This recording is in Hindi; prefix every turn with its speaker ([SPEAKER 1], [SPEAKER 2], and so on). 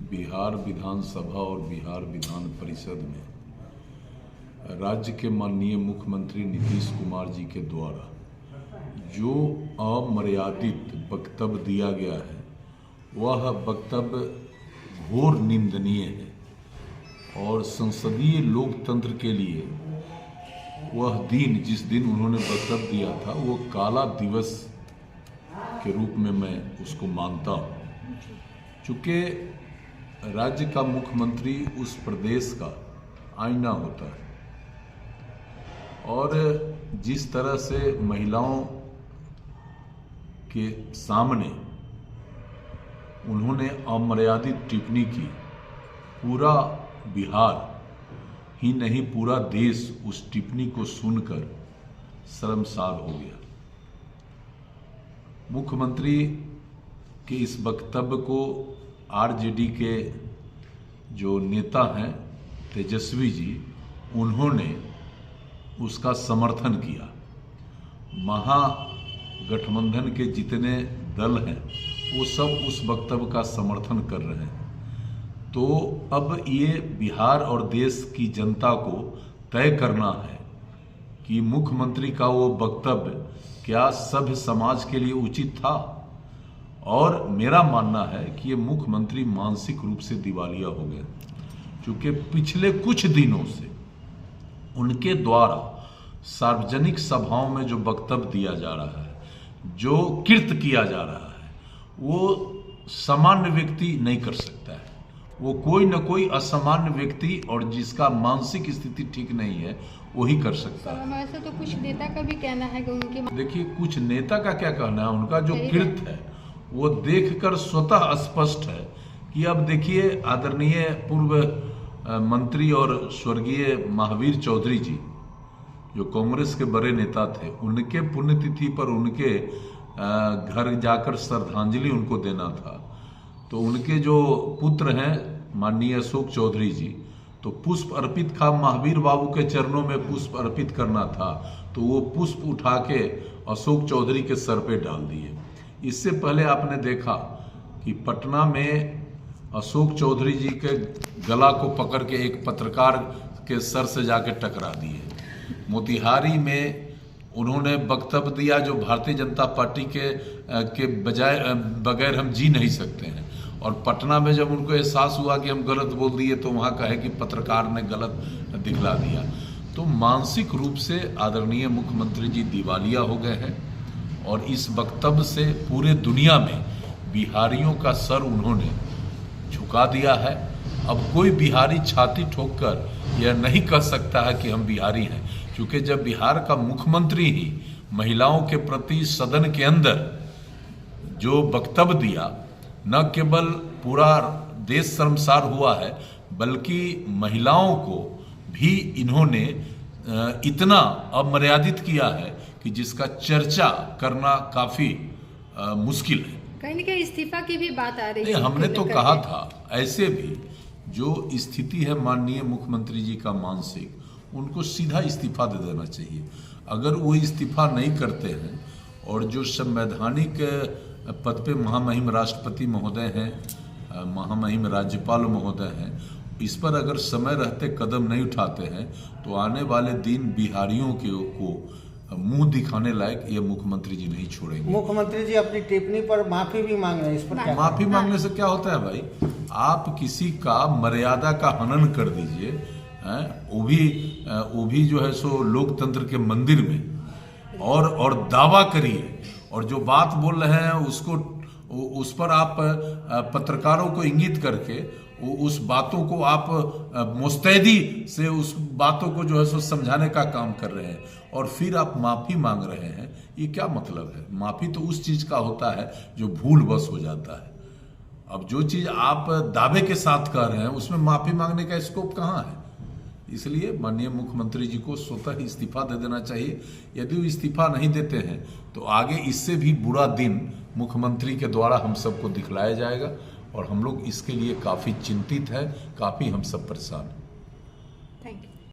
[SPEAKER 1] बिहार विधानसभा और बिहार विधान परिषद में राज्य के माननीय मुख्यमंत्री नीतीश कुमार जी के द्वारा जो अमर्यादित वक्तव्य दिया गया है वह वक्तव्य घोर निंदनीय है और संसदीय लोकतंत्र के लिए वह दिन जिस दिन उन्होंने वक्तव्य दिया था वो काला दिवस के रूप में मैं उसको मानता हूँ। चूँकि राज्य का मुख्यमंत्री उस प्रदेश का आईना होता है और जिस तरह से महिलाओं के सामने उन्होंने अमर्यादित टिप्पणी की, पूरा बिहार ही नहीं पूरा देश उस टिप्पणी को सुनकर शर्मसार हो गया। मुख्यमंत्री के इस वक्तव्य को आरजेडी के जो नेता हैं तेजस्वी जी, उन्होंने उसका समर्थन किया। महागठबंधन के जितने दल हैं वो सब उस वक्तव्य का समर्थन कर रहे हैं। तो अब ये बिहार और देश की जनता को तय करना है कि मुख्यमंत्री का वो वक्तव्य क्या सभ्य समाज के लिए उचित था। और मेरा मानना है कि ये मुख्यमंत्री मानसिक रूप से दिवालिया हो गए, क्योंकि पिछले कुछ दिनों से उनके द्वारा सार्वजनिक सभाओं में जो वक्तव्य दिया जा रहा है, जो कृत्य किया जा रहा है, वो सामान्य व्यक्ति नहीं कर सकता है। वो कोई न कोई असामान्य व्यक्ति और जिसका मानसिक स्थिति ठीक नहीं है वही कर सकता है।
[SPEAKER 2] ऐसा तो कुछ नेता का भी कहना है कि उनकी, देखिए
[SPEAKER 1] कुछ नेता का क्या कहना है, उनका जो कृत्य है वो देखकर स्वतः स्पष्ट है कि अब देखिए आदरणीय पूर्व मंत्री और स्वर्गीय महावीर चौधरी जी जो कांग्रेस के बड़े नेता थे, उनके पुण्यतिथि पर उनके घर जाकर श्रद्धांजलि उनको देना था। तो उनके जो पुत्र हैं माननीय अशोक चौधरी जी, तो पुष्प अर्पित था, महावीर बाबू के चरणों में पुष्प अर्पित करना था, तो वो पुष्प उठा के अशोक चौधरी के सर पे डाल दिए। इससे पहले आपने देखा कि पटना में अशोक चौधरी जी के गला को पकड़ के एक पत्रकार के सर से जाके टकरा दिए। मोतिहारी में उन्होंने वक्तव्य दिया जो भारतीय जनता पार्टी के बगैर हम जी नहीं सकते हैं, और पटना में जब उनको एहसास हुआ कि हम गलत बोल दिए तो वहाँ कहे कि पत्रकार ने गलत दिखला दिया। तो मानसिक रूप से आदरणीय मुख्यमंत्री जी दिवालिया हो गए हैं और इस वक्तव्य से पूरे दुनिया में बिहारियों का सर उन्होंने झुका दिया है। अब कोई बिहारी छाती ठोककर यह नहीं कह सकता है कि हम बिहारी हैं, क्योंकि जब बिहार का मुख्यमंत्री ही महिलाओं के प्रति सदन के अंदर जो वक्तव्य दिया, न केवल पूरा देश शर्मसार हुआ है बल्कि महिलाओं को भी इन्होंने इतना अमर्यादित किया है कि जिसका चर्चा करना काफी मुश्किल है।
[SPEAKER 2] कहीं न कहीं इस्तीफा की भी बात आ रही है।
[SPEAKER 1] हमने तो कहा था, ऐसे भी जो स्थिति है माननीय मुख्यमंत्री जी का मानसिक, उनको सीधा इस्तीफा दे देना चाहिए। अगर वो इस्तीफा नहीं करते हैं और जो संवैधानिक पद पे महामहिम राष्ट्रपति महोदय हैं, महामहिम राज्यपाल महोदय हैं, इस पर अगर समय रहते कदम नहीं उठाते हैं तो आने वाले दिन बिहारियों को मुंह दिखाने लायक ये मुख्यमंत्री जी नहीं छोड़ेंगे।
[SPEAKER 3] मुख्यमंत्री जी अपनी टिप्पणी पर माफी भी मांग रहे हैं, इस पर क्या?
[SPEAKER 1] माफी मांगने से क्या होता है भाई? आप किसी का मर्यादा का हनन कर दीजिए, वो भी जो है सो लोकतंत्र के मंदिर में, और दावा करिए, और जो बात बोल रहे हैं उसको उस पर आप पत्रकारों को इंगित करके उस बातों को आप मुस्तैदी से उस बातों को जो है सो समझाने का काम कर रहे हैं, और फिर आप माफी मांग रहे हैं। ये क्या मतलब है? माफी तो उस चीज का होता है जो भूल बस हो जाता है। अब जो चीज आप दावे के साथ कह रहे हैं उसमें माफी मांगने का स्कोप कहाँ है? इसलिए माननीय मुख्यमंत्री जी को स्वतः इस्तीफा दे देना चाहिए। यदि वो इस्तीफा नहीं देते हैं तो आगे इससे भी बुरा दिन मुख्यमंत्री के द्वारा हम सबको दिखलाया जाएगा, और हम लोग इसके लिए काफ़ी चिंतित हैं, काफ़ी हम सब परेशान हैं।
[SPEAKER 2] Thank you.